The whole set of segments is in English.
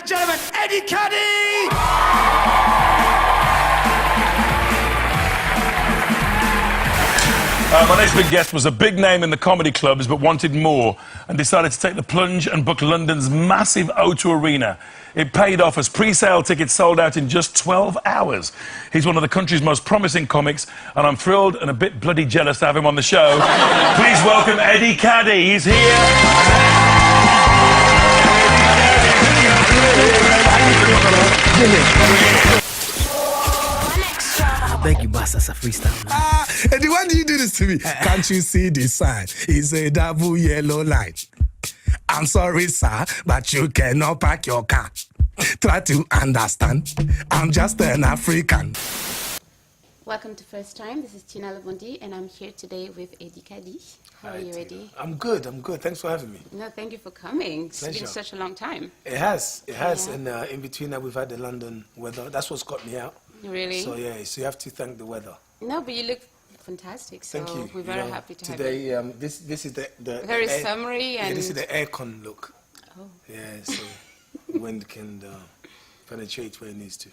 and gentlemen, Eddie Kadi! My next big guest was a big name in the comedy clubs but wanted more and decided to take the plunge and book London's massive O2 Arena. It paid off as pre-sale tickets sold out in just 12 hours. He's one of the country's most promising comics and I'm thrilled and a bit bloody jealous to have him on the show. Please welcome Eddie Kadi. He's here. I beg you, boss, that's a freestyle, man. Eddie, why do you do this to me? Can't you see the sign? It's a double yellow line. I'm sorry, sir, but you cannot park your car. Try to understand. I'm just an African. Welcome to First Time. This is Tina Levondi, and I'm here today with Eddie Kadi. How are you, Eddie? I'm good. Thanks for having me. No, thank you for coming. It's Pleasure. been such a long time. It has. Yeah. And in between that, we've had the London weather. That's what's got me out. Really? So, so you have to thank the weather. No, but you look fantastic. So Thank you. we're very happy to today, have you. This is the Very air, summery and... Yeah, this is the aircon look. Oh. Yeah, so wind can penetrate where it needs to.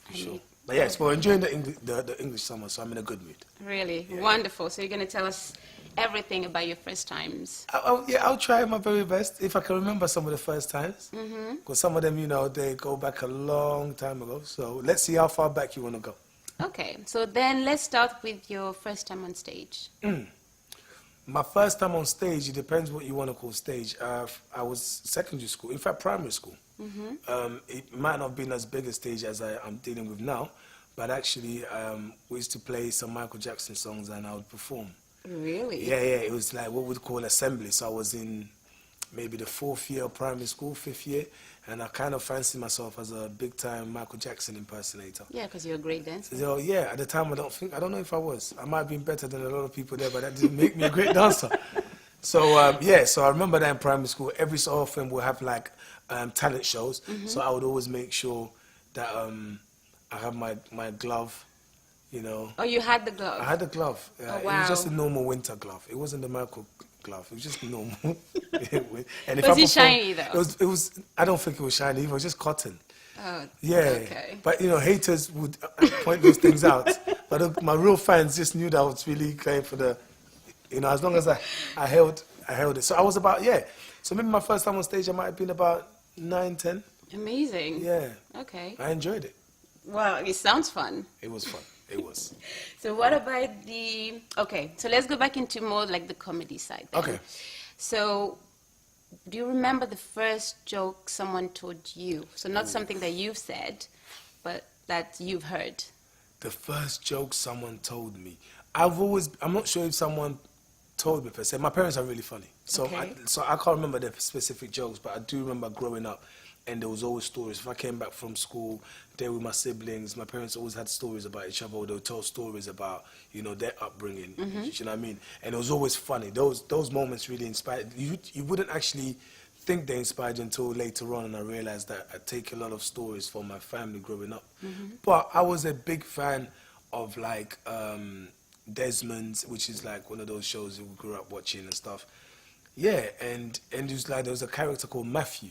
For sure. need- But yes, we're enjoying the English summer, so I'm in a good mood. Really? Yeah. Wonderful. So you're going to tell us everything about your first times. I'll try my very best if I can remember some of the first times. Because some of them, they go back a long time ago. So let's see how far back you want to go. Okay. So then let's start with your first time on stage. My first time on stage, it depends what you want to call stage. I was secondary school, in fact primary school. It might not have been as big a stage as I'm dealing with now, but actually we used to play some Michael Jackson songs and I would perform. Really? Yeah, it was like what we'd call assembly. So I was in maybe the 4th year of primary school, 5th year, and I kind of fancied myself as a big-time Michael Jackson impersonator. Yeah, because you're a great dancer. So yeah, at the time I don't know if I was. I might have been better than a lot of people there, but that didn't make me a great dancer. So so I remember that in primary school, every so often we'll have like talent shows. So I would always make sure that I have my glove, Oh, you had the glove? I had the glove. Oh, It wow. was just a normal winter glove. It wasn't the Michael glove. It was just normal. And Was it shiny, though? It was. I don't think it was shiny. It was just cotton. Oh, Yeah. okay. But haters would point those things out. But my real fans just knew that I was really going for the. As long as I held it. So I was about So maybe my first time on stage I might have been about 9, 10. Amazing. Yeah. Okay. I enjoyed it. Well, it sounds fun. It was fun. It was. So what about so let's go back into more like the comedy side then. Okay. So do you remember the first joke someone told you? So not something that you've said, but that you've heard. The first joke someone told me. I'm not sure if someone told me per se. My parents are really funny. So Okay. I can't remember the specific jokes, but I do remember growing up and there was always stories. If I came back from school, there with my siblings, my parents always had stories about each other, or they would tell stories about, their upbringing. You know what I mean? And it was always funny. Those moments really inspired. You wouldn't actually think they inspired you until later on, and I realized that I take a lot of stories from my family growing up. But I was a big fan of like Desmond's, which is like one of those shows that we grew up watching and stuff. Yeah, and it was like there was a character called Matthew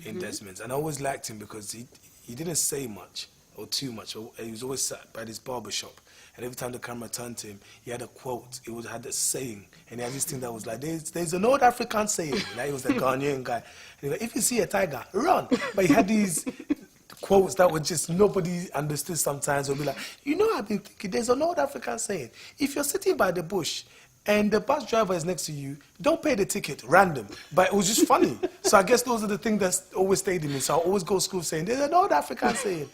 in Desmond's, and I always liked him because he didn't say much or too much. He was always sat by this barber shop, and every time the camera turned to him, he had a quote. He had this saying, and he had this thing that was like, "There's an old African saying." Like he was the Ghanaian guy. And he was like, "If you see a tiger, run!" But he had these quotes that were just nobody understood sometimes. Or be like, I've been thinking. There's an old African saying: if you're sitting by the bush and the bus driver is next to you, don't pay the ticket, random. But it was just funny. So I guess those are the things that always stayed in me. So I always go to school saying, there's an old African saying.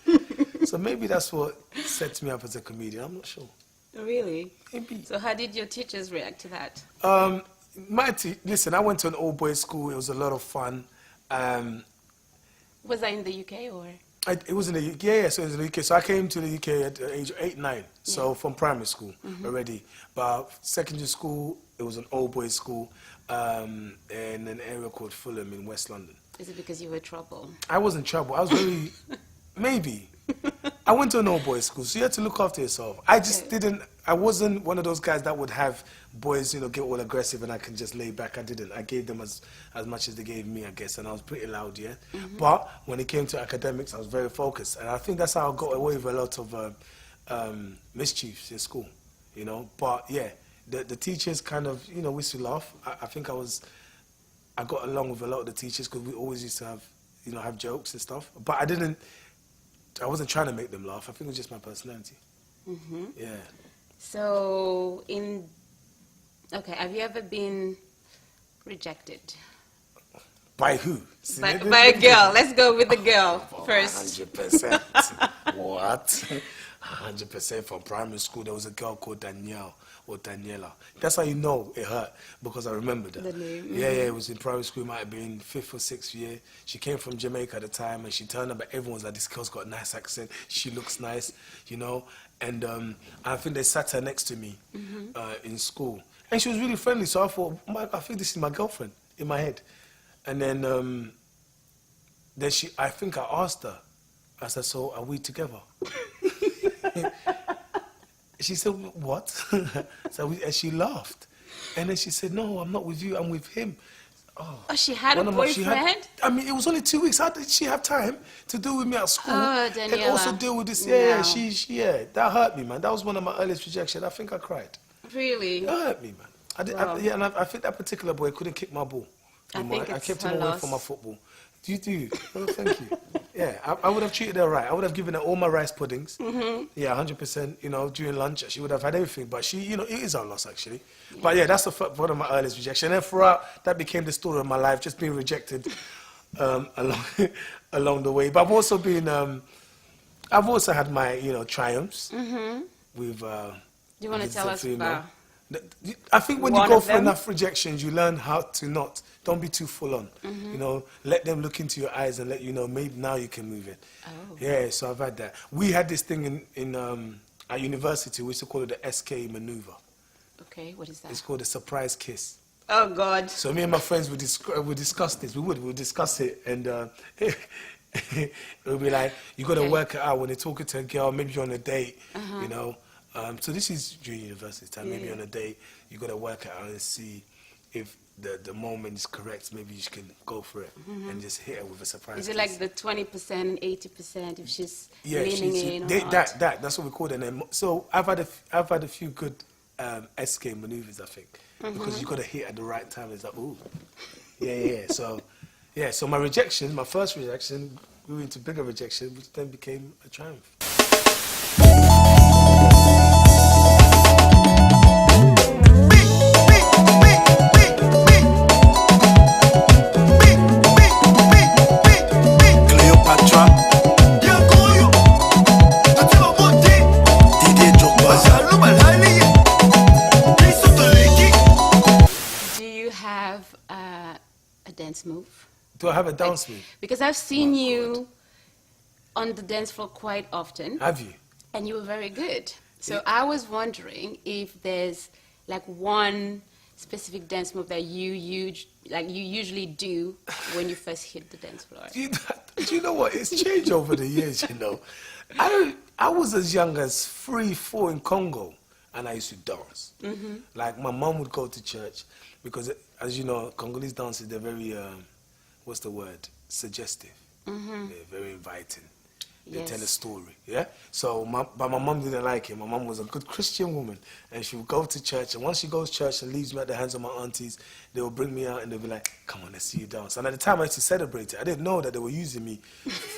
So maybe that's what set me up as a comedian. I'm not sure. Really? Maybe. So how did your teachers react to that? Listen, I went to an all boys school. It was a lot of fun. Was that in the UK or? It was in the UK, yeah, so it was in the UK. So I came to the UK at the age of 8, 9, so from primary school already. But secondary school, it was an all boys school in an area called Fulham in West London. Is it because you were trouble? I was in trouble. I was very, maybe. I went to an all boys school, so you had to look after yourself. I just didn't, I wasn't one of those guys that would have boys, you know, get all aggressive and I can just lay back. I didn't. I gave them as much as they gave me, I guess, and I was pretty loud, yeah. But when it came to academics, I was very focused, and I think that's how I got away with a lot of mischiefs in school, you know. But yeah, the teachers kind of, you know, we used to laugh. I think I got along with a lot of the teachers because we always used to have, you know, have jokes and stuff. But I wasn't trying to make them laugh. I think it was just my personality. Yeah. So, have you ever been rejected? By who? By a girl. Let's go with the girl first. 100%. What? 100% from primary school. There was a girl called Danielle or Daniela. That's how you know it hurt, because I remember that. The name. Yeah, it was in primary school. It might have been 5th or 6th year. She came from Jamaica at the time, and she turned up, and everyone was like, this girl's got a nice accent. She looks nice, you know. And I think they sat her next to me in school. And she was really friendly, so I thought, I think this is my girlfriend in my head. And then I think I asked her, I said, so are we together? She said, what? And she laughed. And then she said, no, I'm not with you, I'm with him. Oh, she had a boyfriend? I mean, it was only 2 weeks. How did she have time to deal with me at school? Oh, Daniela. And also deal with this? Yeah, that hurt me, man. That was one of my earliest rejections. I think I cried. Really? That hurt me, man. I think that particular boy couldn't kick my ball. I kept him away from my football. Do you? Oh, thank you. Yeah, I would have treated her right. I would have given her all my rice puddings. Yeah, 100%. You know, during lunch, she would have had everything. But she, you know, it is our loss, actually. But yeah, that's one of my earliest rejections. And throughout, that became the story of my life, just being rejected along the way. But I've also been, I've also had my, you know, triumphs with. Do you want to tell us about? I think when you go through enough rejections, you learn how to don't be too full on. You know, let them look into your eyes and let you know maybe now you can move it. Oh. Yeah, so I've had that. We had this thing at university. We used to call it the SK maneuver. Okay, what is that? It's called a surprise kiss. Oh God! So me and my friends would discuss this. We would discuss it, and it would be like, you got to work it out when you're talking to a girl. Maybe you're on a date, you know. So this is during university time. Maybe on a date, you got to work it out and see if the moment is correct. Maybe you can go for it and just hit her with a surprise. Is it like the 20% and 80% if she's leaning in? That's what we call it. So I've had a few good SK maneuvers, I think, because you got to hit at the right time. It's like, ooh, yeah. So my first rejection grew into bigger rejection, which then became a triumph. Dance move? Do I have a dance move? Because I've seen you on the dance floor quite often. Have you? And you were very good. So I was wondering if there's like one specific dance move that you usually do when you first hit the dance floor. Do you know what? It's changed over the years, you know. I was as young as 3, 4 in Congo, and I used to dance. Like my mom would go to church because, as you know, Congolese dances, they're very, what's the word? Suggestive. They're very inviting. They tell a story, yeah? So, but my mom didn't like it. My mom was a good Christian woman, and she would go to church, and once she goes to church and leaves me at the hands of my aunties, they will bring me out, and they'll be like, come on, let's see you dance. And at the time, I used to celebrate it. I didn't know that they were using me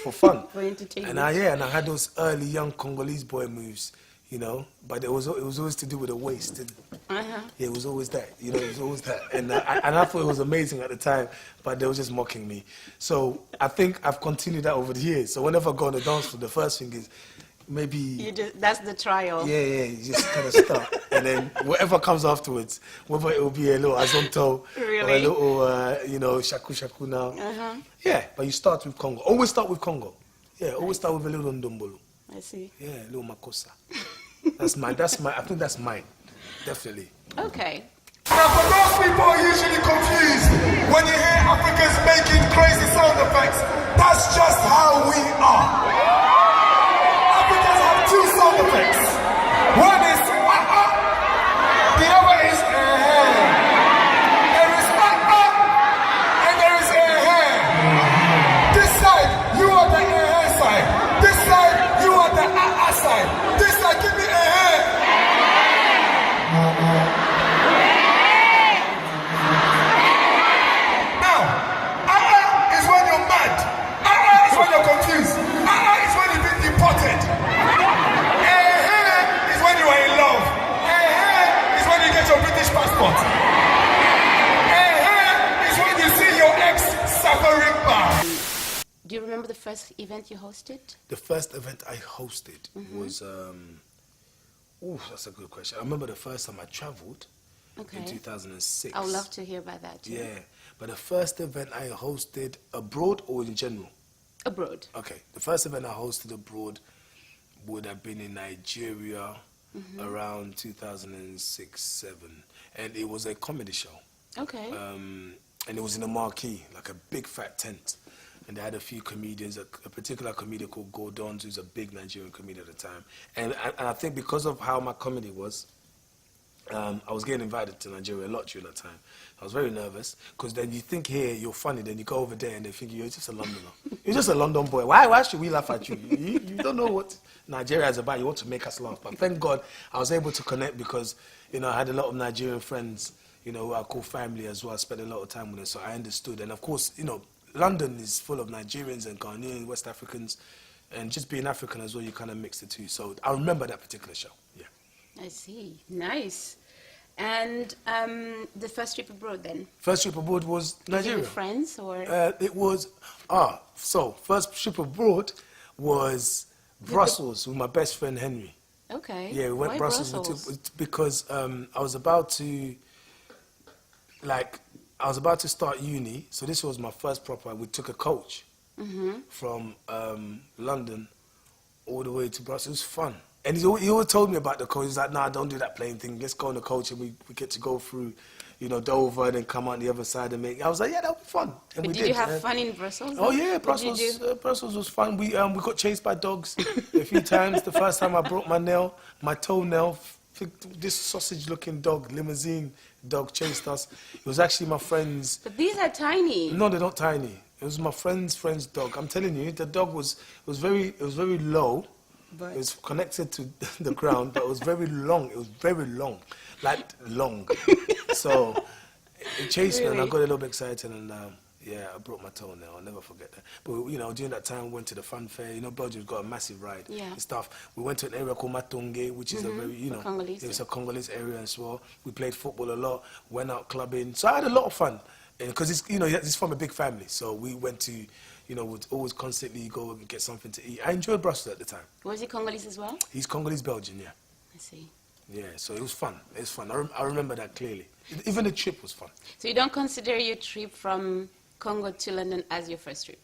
for fun. For entertainment. And I had those early young Congolese boy moves, you know, but it was always to do with the waist. Yeah, it was always that, you know, it was always that. And I thought it was amazing at the time, but they were just mocking me. So I think I've continued that over the years. So whenever I go on the dance floor, the first thing is maybe... that's the trial. Yeah, you just kind of start. And then whatever comes afterwards, whether it will be a little azonto or a little, you know, shaku now. Yeah, but you start with Congo. Always start with Congo. Yeah, always start with a little ndombolo. I see. Yeah, a little makosa. That's mine. I think that's mine. Definitely. Okay. Now, for those people who are usually confused when you hear Africans making crazy sound effects, that's just how we are. Africans have 2 sound effects. One is the other is Do you remember the first event you hosted? The first event I hosted was, that's a good question. I remember the first time I traveled in 2006. I would love to hear about that too. Yeah, but the first event I hosted abroad or in general? Abroad. Okay, the first event I hosted abroad would have been in Nigeria around 2006-07, and it was a comedy show. Okay. And it was in a marquee, like a big fat tent. And they had a few comedians, a particular comedian called Gordon, who's a big Nigerian comedian at the time. And I think because of how my comedy was, I was getting invited to Nigeria a lot during that time. I was very nervous, because then you think here you're funny, then you go over there and they think you're just a Londoner. You're just a London boy. Why should we laugh at you? You don't know what Nigeria is about. You want to make us laugh. But thank God I was able to connect because, I had a lot of Nigerian friends, who I call family as well. I spent a lot of time with them, so I understood. And of course, London is full of Nigerians and Ghanaians, West Africans, and just being African as well, you kind of mix the two. So I remember that particular show, yeah. I see. Nice. And the first trip abroad then? First trip abroad was Nigeria. With friends or? It was, first trip abroad was Brussels with my best friend Henry. Okay. Yeah, we went Why Brussels? Because I was about to start uni, so this was my first proper. We took a coach from London all the way to Brussels. It was fun. And he always told me about the coach. He's like, nah, don't do that plane thing. Let's go on the coach and we get to go through, Dover and then come out the other side and make. I was like, yeah, that'll be fun. And But did you have fun in Brussels? Oh yeah, Brussels was fun. We got chased by dogs a few times. The first time I broke my toenail. This sausage-looking dog, limousine dog, chased us. It was actually my friend's. But these are tiny. No, they're not tiny. It was my friend's dog. I'm telling you, the dog was very low. But it was connected to the ground, but it was very long. It was very long, like long. So it chased me, and I got a little bit excited, and I broke my toenail. I'll never forget that. But during that time, we went to the fun fair. Belgium's got a massive ride and stuff. We went to an area called Matonge, which is a very Congolese. It's a Congolese area as well. We played football a lot, went out clubbing. So I had a lot of fun, because it's from a big family. So we went to. Would always constantly go and get something to eat. I enjoyed Brussels at the time. Was he Congolese as well? He's Congolese Belgian, yeah. I see. Yeah, so it was fun. It was fun. I remember that clearly. Even the trip was fun. So you don't consider your trip from Congo to London as your first trip?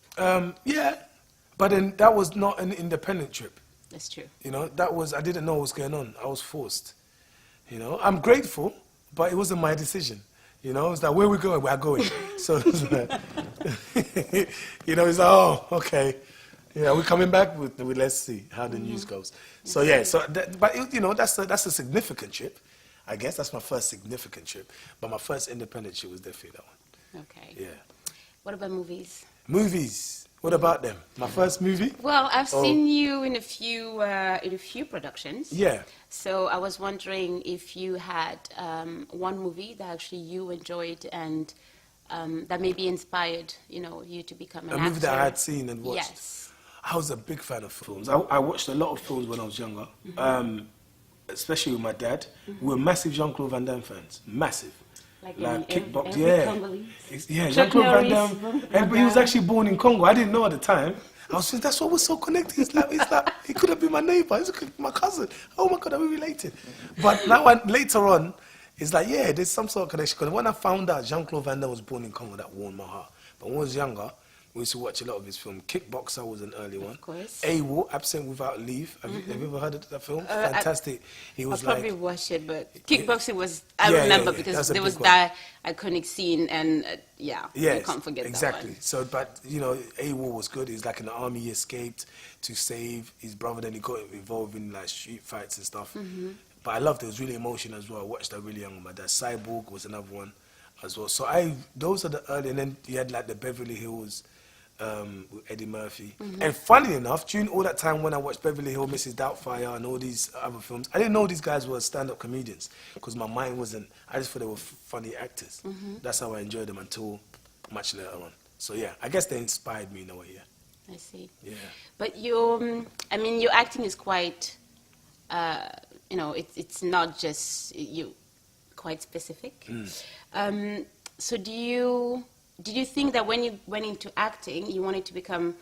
Yeah, but then that was not an independent trip. That's true. I didn't know what was going on. I was forced. I'm grateful, but it wasn't my decision. It's like, where we going? We're going. So it's like, it's like, oh, okay. We're coming back. Let's see how the news goes. So yeah, that's a significant trip. I guess that's my first significant trip. But my first independent trip was definitely that one. Okay. Yeah. What about movies? Movies. What about them? My first movie? Well, I've seen you in a few productions. Yeah. So I was wondering if you had one movie that actually you enjoyed and that maybe inspired, you to become an actor. A movie that I had seen and watched. Yes. I was a big fan of films. I watched a lot of films when I was younger, especially with my dad. We were massive Jean-Claude Van Damme fans. Massive. Like kickbox, yeah, Jean-Claude Van Damme. But he was actually born in Congo. I didn't know at the time. I was thinking, that's what was so connected. It's like he could have been my neighbor. He's my cousin. Oh my God, are we related? But now later on, it's like, yeah, there's some sort of connection. Because when I found out Jean-Claude Van Damme was born in Congo, that warmed my heart. But when I was younger, we used to watch a lot of his film. Kickboxer was an early one. Of course. AWOL, Absent Without Leave. Have you ever heard of that film? Fantastic. He was I'll probably watch it, but kickboxing was, I remember because there was that iconic scene and you can't forget exactly. that one. So, but, AWOL was good. He was like in the army, he escaped to save his brother, then he got involved in like street fights and stuff. But I loved it. It was really emotional as well. I watched that really young with my dad. Cyborg was another one as well. So those are the early, and then you had like the Beverly Hills, with Eddie Murphy. And funny enough, during all that time when I watched Beverly Hills, Mrs. Doubtfire and all these other films, I didn't know these guys were stand-up comedians because my mind wasn't, I just thought they were funny actors. That's how I enjoyed them until much later on. So yeah, I guess they inspired me in a way, yeah. I see. Yeah. But your acting is quite, it's not just you, quite specific. So did you think that when you went into acting, you wanted to become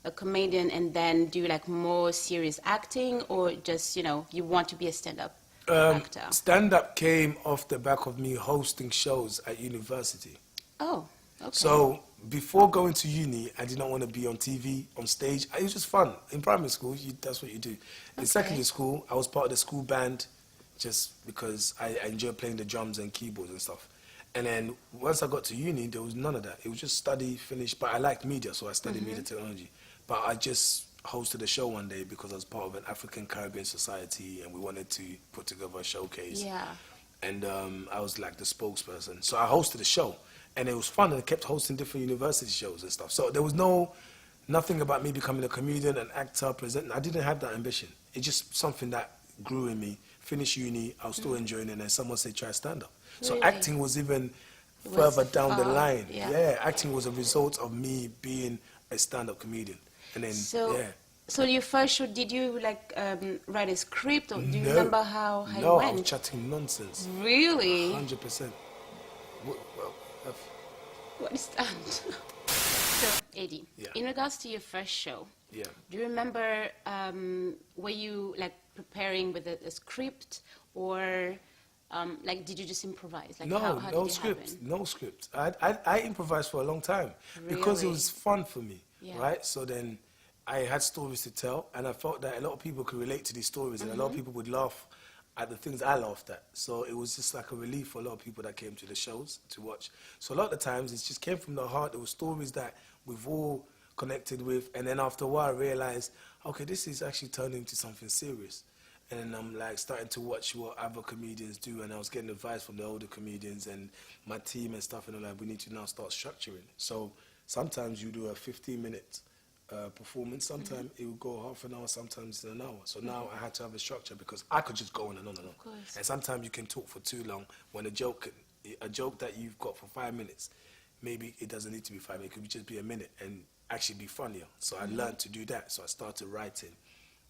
a comedian and then do like more serious acting, or just, you know, you want to be a stand-up actor? Stand-up came off the back of me hosting shows at university. Oh, okay. So before going to uni, I did not want to be on TV, on stage. It was just fun. In primary school, that's what you do. In secondary school, I was part of the school band just because I enjoyed playing the drums and keyboards and stuff. And then once I got to uni, there was none of that. It was just study, finish. But I liked media, so I studied media technology. But I just hosted a show one day because I was part of an African Caribbean society and we wanted to put together a showcase. Yeah. And I was like the spokesperson. So I hosted a show. And it was fun, and I kept hosting different university shows and stuff. So there was nothing about me becoming a comedian, an actor, presenter. I didn't have that ambition. It's just something that grew in me. Finished uni, I was still enjoying it, and then someone said, try stand-up. So Really? acting was even further down the line. Yeah. Acting was a result of me being a stand-up comedian. And then, So your first show, did you like write a script, or do you remember how you No, went? I was chatting nonsense. Really? 100%. What is that? So, Eddie, in regards to your first show, do you remember, were you like preparing with a script, or like did you just improvise? Like, how did it happen? No script. I improvised for a long time because it was fun for me, right? So then I had stories to tell, and I felt that a lot of people could relate to these stories, and a lot of people would laugh at the things I laughed at. So it was just like a relief for a lot of people that came to the shows to watch. So a lot of the times it just came from the heart. There were stories that we've all connected with, and then after a while I realized, okay, this is actually turning into something serious. And then I'm like starting to watch what other comedians do, and I was getting advice from the older comedians and my team and stuff, and I'm like, we need to now start structuring. So sometimes you do a 15-minute performance, sometimes it will go half an hour, sometimes an hour. So now I had to have a structure because I could just go on and on and on. And sometimes you can talk for too long when a joke that you've got for 5 minutes, maybe it doesn't need to be 5 minutes, it could just be a minute and actually be funnier. So I learned to do that. So I started writing,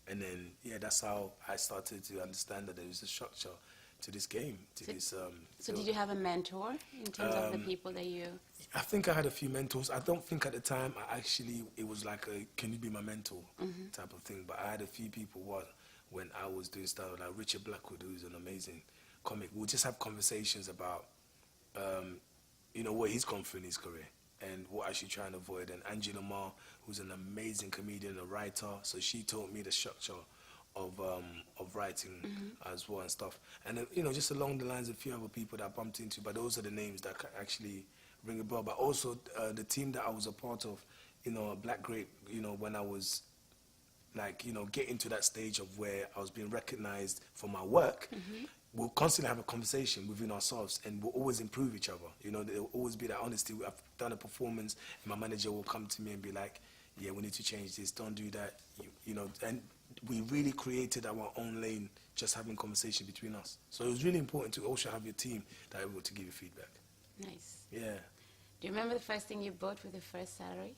and then that's how I started to understand that there is a structure to this game, to this. So did you have a mentor in terms of the people that you? I think I had a few mentors. I don't think at the time it was like a can you be my mentor type of thing. But I had a few people when I was doing stuff like Richard Blackwood, who's an amazing comic. We'll just have conversations about where he's gone through in his career and what I should try and avoid. And Angela Ma, who's an amazing comedian, a writer, so she taught me the structure of writing as well and stuff. And then, just along the lines of a few other people that I bumped into, but those are the names that actually ring a bell. But also the team that I was a part of, Black Grape, when I was like, getting to that stage of where I was being recognized for my work, we'll constantly have a conversation within ourselves, and we'll always improve each other. There'll always be that honesty. I've done a performance, and my manager will come to me and be like, yeah, we need to change this, don't do that, and we really created our own lane just having conversation between us. So it was really important to also have your team that are able to give you feedback. Nice. Yeah. Do you remember the first thing you bought with your first salary?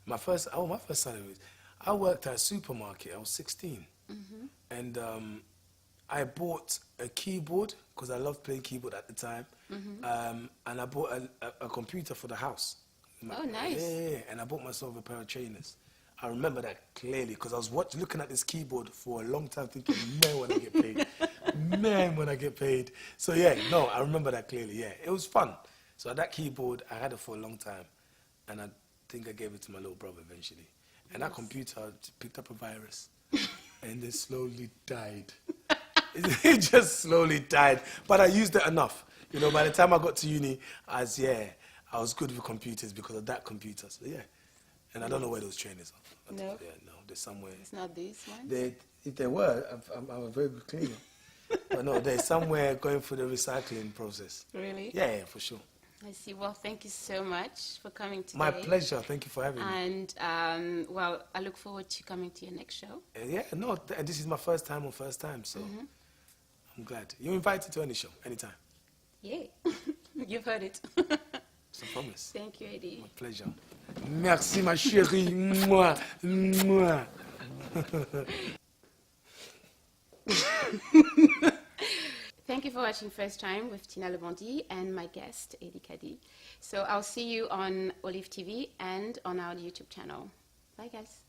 My first salary was, I worked at a supermarket. I was 16. And I bought a keyboard because I loved playing keyboard at the time. And I bought a computer for the house. Oh, nice. Yeah, and I bought myself a pair of trainers. I remember that clearly because I was looking at this keyboard for a long time thinking, man, when I get paid. Man, when I get paid. So I remember that clearly, It was fun. So that keyboard, I had it for a long time. And I think I gave it to my little brother eventually. And that computer picked up a virus. And it slowly died. It just slowly died. But I used it enough. By the time I got to uni, I was good with computers because of that computer. So and I don't know where those trainers are. No? No, they're somewhere. It's not this one? If they were, I'm a very good cleaner. But no, they're somewhere going through the recycling process. Really? Yeah, for sure. I see. Well, thank you so much for coming today. My pleasure. Thank you for having me. And, well, I look forward to coming to your next show. This is my first time, so I'm glad. You're invited to any show, anytime. Yay. You've heard it. It's a promise. Thank you, Eddie. My pleasure. Merci, ma chérie. Moi. Moi. Thank you for watching First Time with Tina Lebondi and my guest, Eddie Kadi. So I'll see you on Olive TV and on our YouTube channel. Bye, guys.